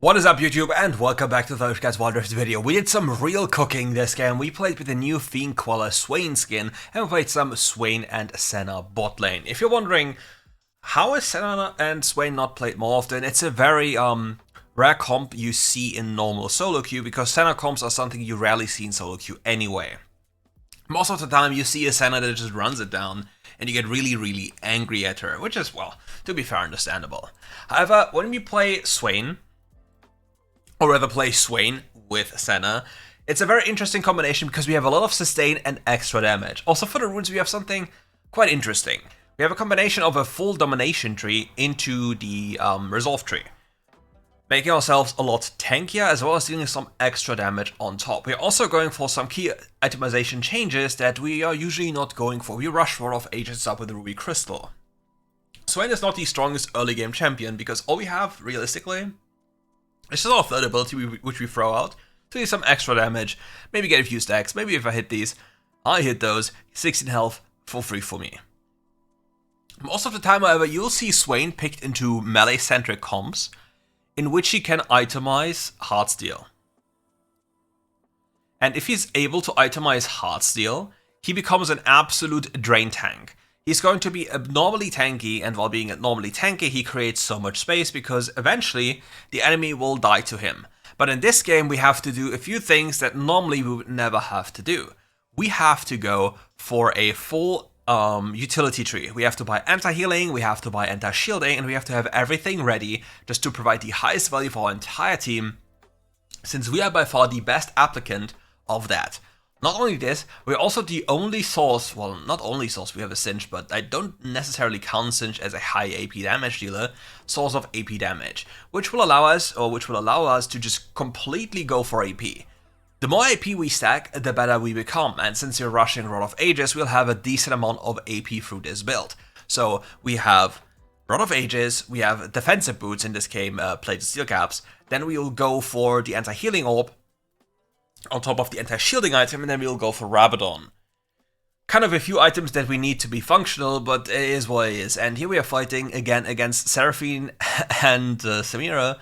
What is up YouTube, and welcome back to the WildRift video. We did some real cooking this game. We played with the new FIEND QUELLER SWAIN skin, and we played some Swain and Senna bot lane. If you're wondering, how is Senna and Swain not played more often? It's a very rare comp you see in normal solo queue, because Senna comps are something you rarely see in solo queue anyway. Most of the time you see a Senna that just runs it down, and you get really angry at her, which is, well, to be fair, understandable. However, when we play Swain, or rather play Swain with Senna, it's a very interesting combination because we have a lot of sustain and extra damage. Also for the runes we have something quite interesting. We have a combination of a full domination tree into the resolve tree, making ourselves a lot tankier as well as dealing some extra damage on top. We are also going for some key itemization changes that we are usually not going for. We rush Rod of Ages up with the Ruby Crystal. Swain is not the strongest early game champion because all we have, realistically, it's just our third ability which we throw out to do some extra damage, maybe get a few stacks, maybe if I hit these, I hit those, 16 health for free for me. Most of the time, however, you'll see Swain picked into melee-centric comps, in which he can itemize Heartsteel. And if he's able to itemize Heartsteel, he becomes an absolute drain tank. He's going to be abnormally tanky, and while being abnormally tanky, he creates so much space because eventually the enemy will die to him. But in this game, we have to do a few things that normally we would never have to do. We have to go for a full utility tree. We have to buy anti-healing, we have to buy anti-shielding, and we have to have everything ready just to provide the highest value for our entire team, since we are by far the best applicant of that. Not only this, we're also the only source, well, not only source, we have a Cinch, but I don't necessarily count Cinch as a high AP damage dealer, source of AP damage, which will allow us to just completely go for AP. The more AP we stack, the better we become, and since we're rushing Rod of Ages, we'll have a decent amount of AP through this build. So we have Rod of Ages, we have defensive boots, in this game plated steel caps, then we'll go for the anti-healing orb, on top of the anti-shielding item, and then we'll go for Rabadon. Kind of a few items that we need to be functional, but it is what it is. And here we are fighting again against Seraphine and Samira.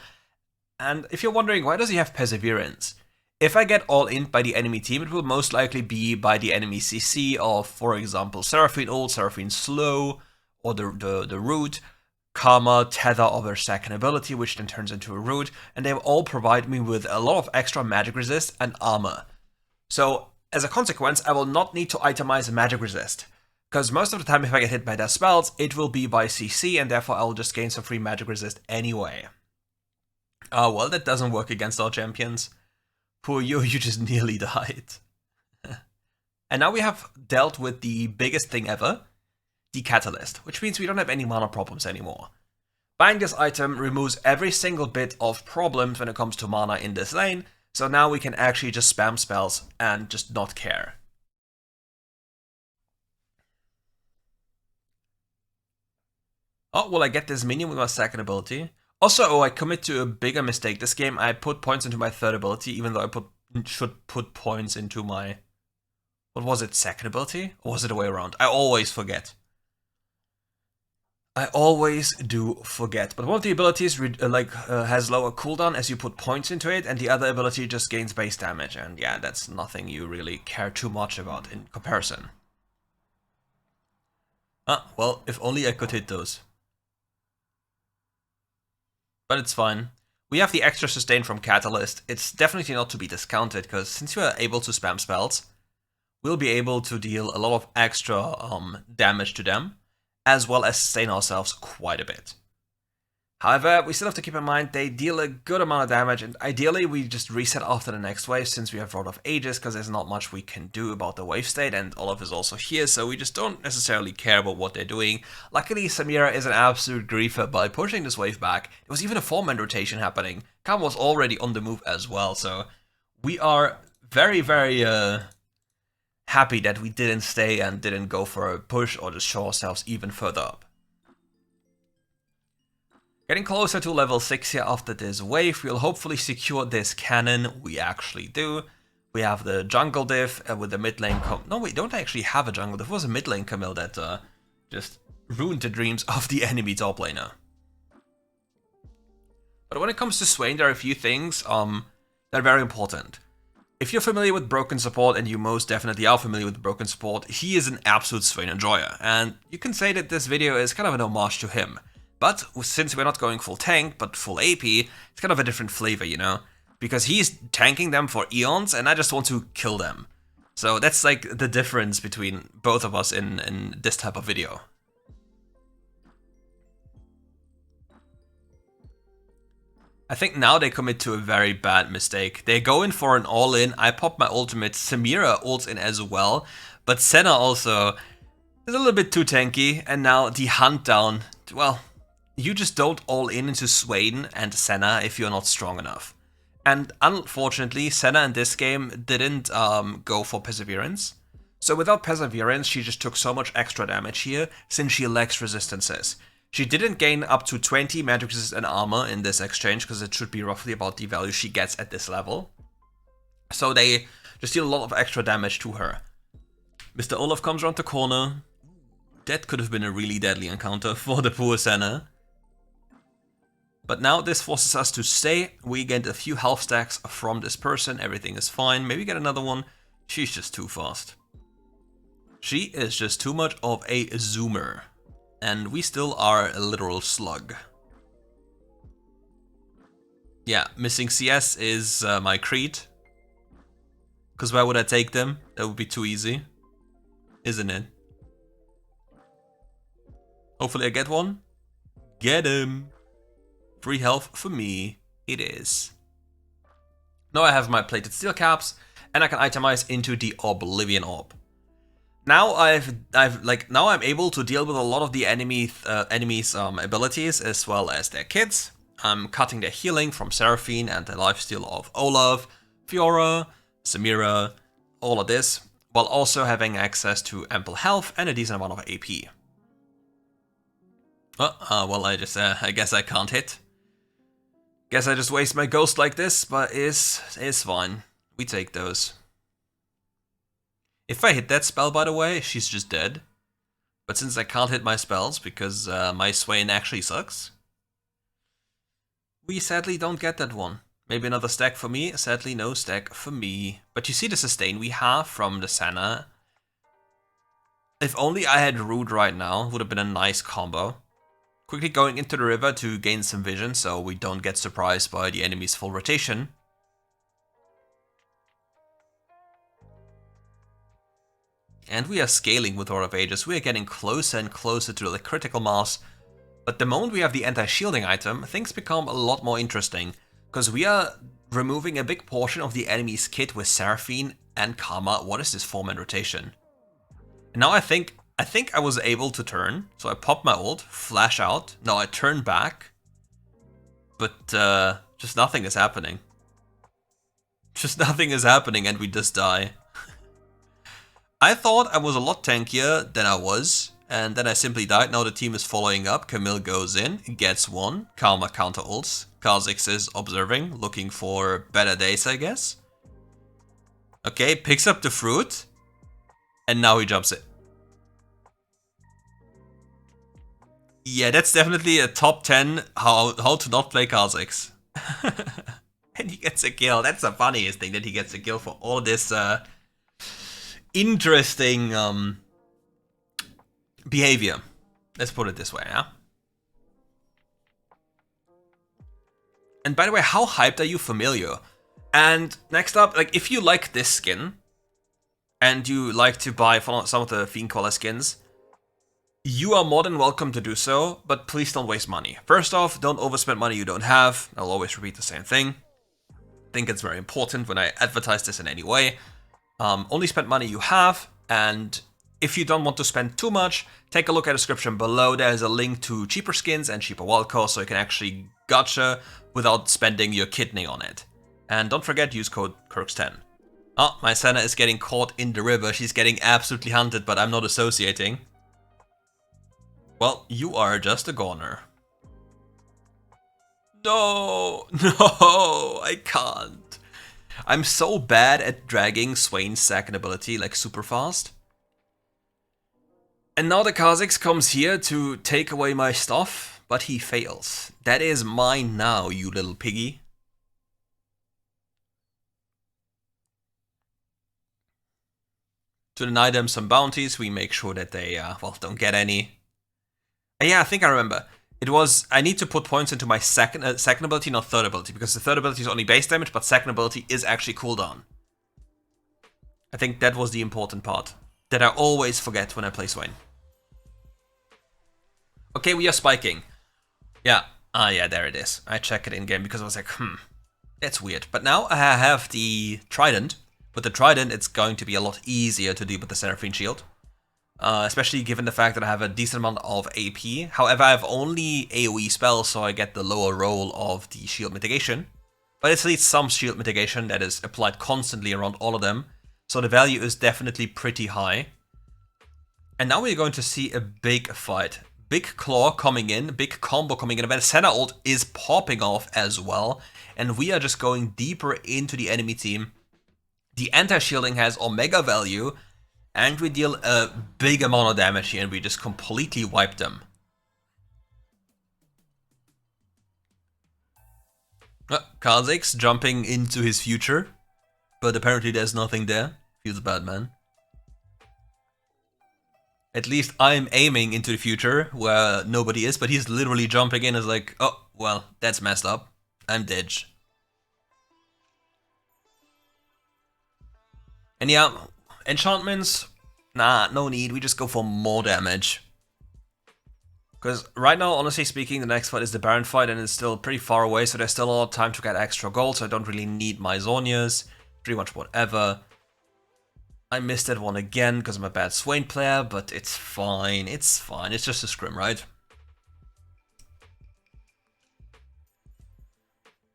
And if you're wondering, why does he have Perseverance? If I get all in by the enemy team, it will most likely be by the enemy CC of, for example, Seraphine ult, Seraphine slow, or the root, Karma, Tether of their second ability, which then turns into a root, and they all provide me with a lot of extra magic resist and armor. So, as a consequence, I will not need to itemize magic resist, because most of the time if I get hit by their spells, it will be by CC, and therefore I will just gain some free magic resist anyway. Well, that doesn't work against our champions. Poor you, you just nearly died. And now we have dealt with the biggest thing ever, the Catalyst, which means we don't have any mana problems anymore. Buying this item removes every single bit of problems when it comes to mana in this lane, so now we can actually just spam spells and just not care. Oh, will I get this minion with my second ability? Also, I commit to a bigger mistake this game. I put points into my third ability, even though I should put points into my... What was it, second ability? Or was it the way around? I always forget. I always do forget, but one of the abilities has lower cooldown as you put points into it, and the other ability just gains base damage, and yeah, that's nothing you really care too much about in comparison. Well, if only I could hit those. But it's fine. We have the extra sustain from Catalyst. It's definitely not to be discounted, because since you are able to spam spells, we'll be able to deal a lot of extra damage to them, as well as sustain ourselves quite a bit. However, we still have to keep in mind they deal a good amount of damage, and ideally we just reset after the next wave since we have Rod of Ages, because there's not much we can do about the wave state, and Olaf is also here, so we just don't necessarily care about what they're doing. Luckily, Samira is an absolute griefer by pushing this wave back. There was even a 4-man rotation happening. Khan was already on the move as well, so we are very happy that we didn't stay and didn't go for a push or just show ourselves even further up. Getting closer to level 6 here after this wave, we'll hopefully secure this cannon. We actually do. We have the jungle diff with the mid lane no, we don't actually have a jungle diff. It was a mid lane Camille that just ruined the dreams of the enemy top laner. But when it comes to Swain, there are a few things that are very important. If you're familiar with Broken Support, and you most definitely are familiar with Broken Support, he is an absolute Swain enjoyer, and you can say that this video is kind of an homage to him. But since we're not going full tank, but full AP, it's kind of a different flavor, you know? Because he's tanking them for eons, and I just want to kill them. So that's like the difference between both of us in this type of video. I think now they commit to a very bad mistake. They go in for an all-in, I pop my ultimate, Samira ults in as well, but Senna also is a little bit too tanky, and now the hunt down, well, you just don't all-in into Swain and Senna if you're not strong enough. And unfortunately, Senna in this game didn't go for Perseverance. So without Perseverance, she just took so much extra damage here, since she lacks resistances. She didn't gain up to 20 magic resist and armor in this exchange, because it should be roughly about the value she gets at this level. So they just deal a lot of extra damage to her. Mr. Olaf comes around the corner. That could have been a really deadly encounter for the poor Senna. But now this forces us to stay. We get a few health stacks from this person. Everything is fine. Maybe get another one. She's just too fast. She is just too much of a zoomer. And we still are a literal slug. Yeah, missing CS is my creed. Because why would I take them? That would be too easy. Isn't it? Hopefully I get one. Get him. Free health for me. It is. Now I have my plated steel caps. And I can itemize into the Oblivion Orb. Now now I'm able to deal with a lot of the enemies' abilities as well as their kits. I'm cutting their healing from Seraphine and the lifesteal of Olaf, Fiora, Samira, all of this, while also having access to ample health and a decent amount of AP. Well, I guess I can't hit. Guess I just waste my ghost like this, but it's fine. We take those. If I hit that spell, by the way, she's just dead. But since I can't hit my spells because my Swain actually sucks, we sadly don't get that one. Maybe another stack for me, sadly no stack for me. But you see the sustain we have from the Senna. If only I had Root right now, would have been a nice combo. Quickly going into the river to gain some vision so we don't get surprised by the enemy's full rotation. And we are scaling with Lord of Ages. We are getting closer and closer to the critical mass. But the moment we have the anti-shielding item, things become a lot more interesting. Because we are removing a big portion of the enemy's kit with Seraphine and Karma. What is this 4-man rotation? And now I think I was able to turn. So I pop my ult, flash out. Now I turn back. But just nothing is happening. Just nothing is happening and we just die. I thought I was a lot tankier than I was, and then I simply died. Now the team is following up. Camille goes in, gets one. Karma counter ults. Kha'Zix is observing, looking for better days, I guess. Okay, picks up the fruit, and now he jumps it. Yeah, that's definitely a top 10 how to not play Kha'Zix. And he gets a kill. That's the funniest thing, that he gets a kill for all this interesting behavior. Let's put it this way, yeah? And by the way, how hyped are you, Familiar? And next up, like, if you like this skin, and you like to buy some of the Fiend Queller skins, you are more than welcome to do so, but please don't waste money. First off, don't overspend money you don't have. I'll always repeat the same thing. I think it's very important when I advertise this in any way. Only spend money you have, and if you don't want to spend too much, take a look at the description below. There's a link to cheaper skins and cheaper wildcards, so you can actually gacha without spending your kidney on it. And don't forget, use code KIRKS10. Oh, my Senna is getting caught in the river. She's getting absolutely hunted, but I'm not associating. Well, you are just a goner. No, no, I can't. I'm so bad at dragging Swain's second ability like super fast. And now the Kha'Zix comes here to take away my stuff, but he fails. That is mine now, you little piggy. To deny them some bounties, we make sure that they, well, don't get any. Yeah, I think I remember. It was, I need to put points into my second ability, not third ability, because the third ability is only base damage, but second ability is actually cooldown. I think that was the important part, that I always forget when I play Swain. Okay, we are spiking. Yeah, yeah, there it is. I check it in-game because I was like, that's weird. But now I have the Trident. With the Trident, it's going to be a lot easier to deal with the Seraphine Shield. Especially given the fact that I have a decent amount of AP. However, I have only AoE spells, so I get the lower roll of the shield mitigation. But it's at least some shield mitigation that is applied constantly around all of them. So the value is definitely pretty high. And now we're going to see a big fight. Big claw coming in, big combo coming in, and Senna ult is popping off as well. And we are just going deeper into the enemy team. The anti-shielding has Omega value, and we deal a big amount of damage here, and we just completely wipe them. Kha'Zix jumping into his future, but apparently there's nothing there. Feels bad, man. At least I'm aiming into the future, where nobody is, but he's literally jumping in as like, oh, well, that's messed up. I'm dead. And yeah, enchantments, nah, no need, we just go for more damage. Because right now, honestly speaking, the next fight is the Baron fight, and it's still pretty far away, so there's still a lot of time to get extra gold, so I don't really need my Zhonya's, pretty much whatever. I missed that one again because I'm a bad Swain player, but it's fine, it's just a scrim, right?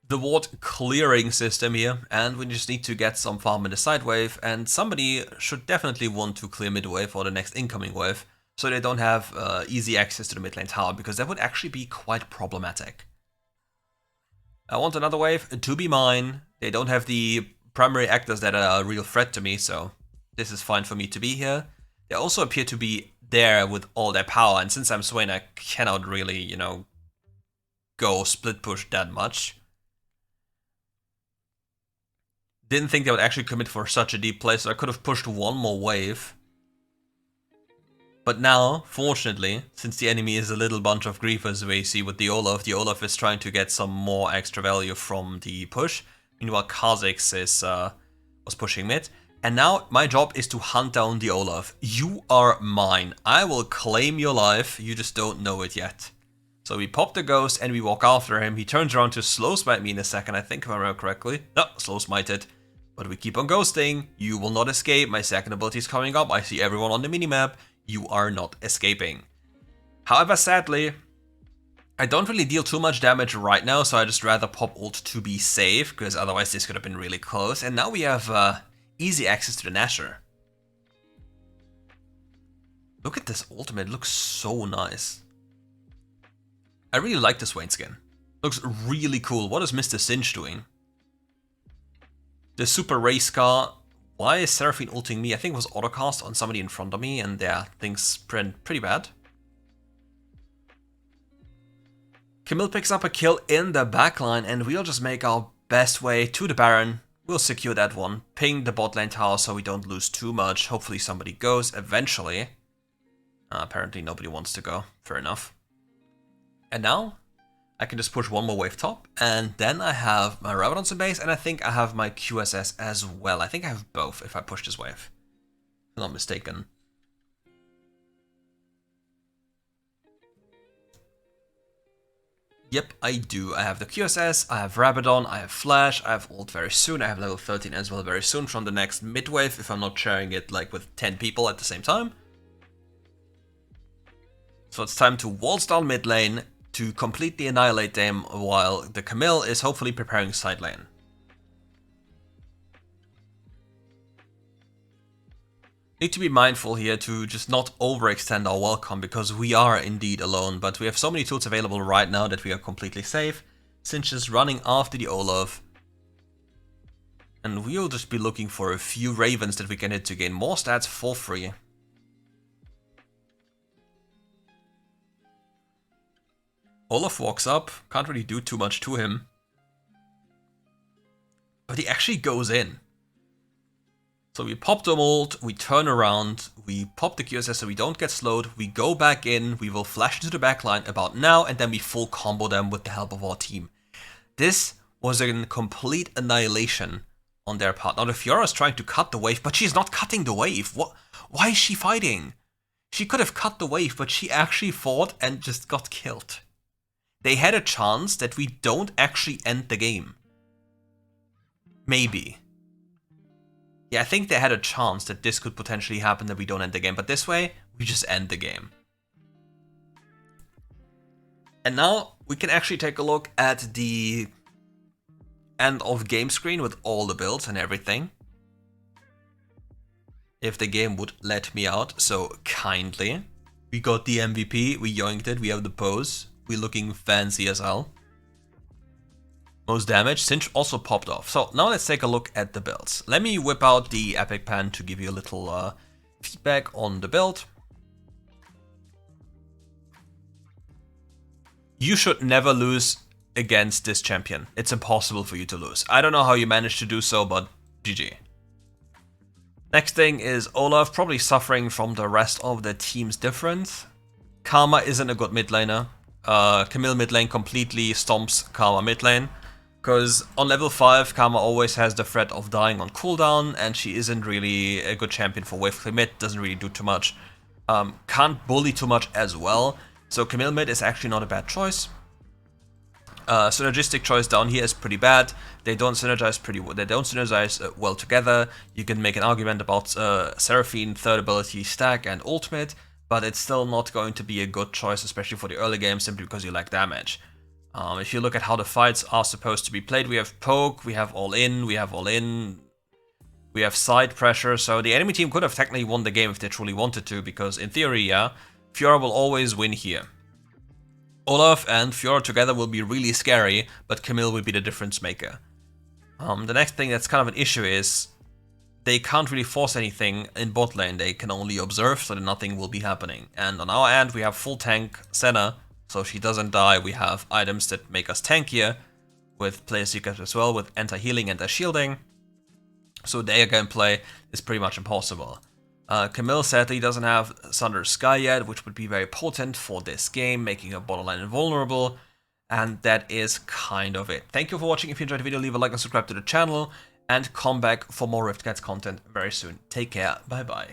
The ward clearing system here, and we just need to get some farm in the side wave, and somebody should definitely want to clear mid wave for the next incoming wave, so they don't have easy access to the mid lane tower, because that would actually be quite problematic. I want another wave to be mine. They don't have the primary actors that are a real threat to me, so this is fine for me to be here. They also appear to be there with all their power, and since I'm Swain, I cannot really, you know, go split push that much. Didn't think they would actually commit for such a deep play, so I could have pushed one more wave. But now, fortunately, since the enemy is a little bunch of griefers we see with the Olaf is trying to get some more extra value from the push. Meanwhile, Kha'Zix was pushing mid. And now my job is to hunt down the Olaf. You are mine. I will claim your life, you just don't know it yet. So we pop the ghost and we walk after him. He turns around to slow smite me in a second, I think if I remember correctly. No, slow smited. But we keep on ghosting. You will not escape. My second ability is coming up. I see everyone on the minimap. You are not escaping. However, sadly, I don't really deal too much damage right now, so I just rather pop ult to be safe, because otherwise this could have been really close. And now we have easy access to the Nasher. Look at this ultimate. It looks so nice. I really like the Swain skin. Looks really cool. What is Mr. Singe doing? The super race car. Why is Seraphine ulting me? I think it was autocast on somebody in front of me, and yeah, things print pretty bad. Camille picks up a kill in the backline, and we'll just make our best way to the Baron. We'll secure that one. Ping the bot lane tower so we don't lose too much. Hopefully somebody goes eventually. Apparently nobody wants to go. Fair enough. And now I can just push one more wave top, and then I have my Rabadons in base, and I think I have my QSS as well. I think I have both if I push this wave. If I'm not mistaken. Yep, I do. I have the QSS, I have Rabadon, I have Flash, I have ult very soon, I have level 13 as well very soon from the next mid wave if I'm not sharing it like with 10 people at the same time. So it's time to waltz down mid lane to completely annihilate them while the Camille is hopefully preparing side lane. Need to be mindful here to just not overextend our welcome, because we are indeed alone, but we have so many tools available right now that we are completely safe. Since just running after the Olaf. And we'll just be looking for a few Ravens that we can hit to gain more stats for free. Olaf walks up, can't really do too much to him. But he actually goes in. So we pop the mold, we turn around, we pop the QSS so we don't get slowed, we go back in, we will flash into the backline about now, and then we full combo them with the help of our team. This was a complete annihilation on their part. Now the Fiora is trying to cut the wave, but she's not cutting the wave. What? Why is she fighting? She could have cut the wave, but she actually fought and just got killed. They had a chance that we don't actually end the game. Maybe. Yeah, I think they had a chance that this could potentially happen, that we don't end the game. But this way, we just end the game. And now we can actually take a look at the end of game screen with all the builds and everything. If the game would let me out so kindly. We got the MVP, we yoinked it, we have the pose. We're looking fancy as hell. Most damage, Cinch also popped off. So now let's take a look at the builds. Let me whip out the epic pen to give you a little feedback on the build. You should never lose against this champion. It's impossible for you to lose. I don't know how you managed to do so, but GG. Next thing is Olaf, probably suffering from the rest of the team's difference. Karma isn't a good mid laner. Camille mid lane completely stomps Karma mid lane. Because on level 5, Karma always has the threat of dying on cooldown, and she isn't really a good champion for wave clear mid, doesn't really do too much. Can't bully too much as well, so Camille mid is actually not a bad choice. Synergistic choice down here is pretty bad. They don't synergize well together. You can make an argument about Seraphine, third ability stack, and ultimate, but it's still not going to be a good choice, especially for the early game, simply because you lack damage. If you look at how the fights are supposed to be played, we have poke, we have all in, we have side pressure, so the enemy team could have technically won the game if they truly wanted to, because in theory, yeah, Fiora will always win here. Olaf and Fiora together will be really scary, but Camille will be the difference maker. The next thing that's kind of an issue is they can't really force anything in bot lane, they can only observe, so that nothing will be happening. And on our end, we have full tank Senna, so she doesn't die. We have items that make us tankier, with player secrets as well, with anti-healing, anti-shielding. So their gameplay is pretty much impossible. Camille sadly doesn't have Sundered Sky yet, which would be very potent for this game, making her borderline invulnerable. And that is kind of it. Thank you for watching. If you enjoyed the video, leave a like and subscribe to the channel. And come back for more RiftGuides content very soon. Take care. Bye bye.